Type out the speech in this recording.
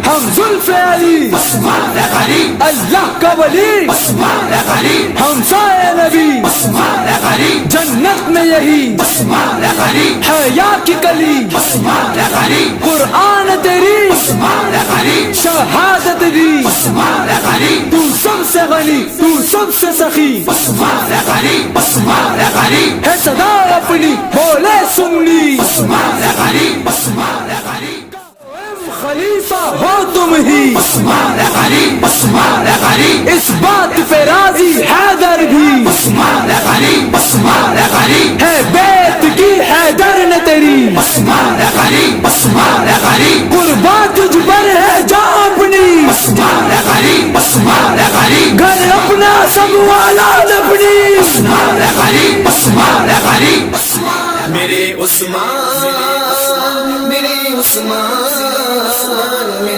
ہم زلف علی عثمان غنی اللہ کا ولی عثمان غنی ہم سائے نبی عثمان غنی جنت میں یہی عثمان غنی حیا کی کلی عثمان غنی قرآن تیری عثمان غنی شہادت دی عثمان غنی تو سب سے غنی تو سب سے سخی عثمان غنی عثمان غنی ہے صدا اپنی بولے سنی عثمان غنی عثمان غنی خلیفہ ہو تم ہی عثمان غنی عثمان غنی اس بات پہ راضی حیدر بھی عثمان غنی عثمان غنی ہے بیت کی حیدر نے تیری عثمان غنی عثمان غنی قربان تجھ پر ہے جا اپنی عثمان غنی عثمان غنی گھر اپنا سب اولاد اپنی عثمان غنی عثمان غنی میرے عثمان میرے عثمان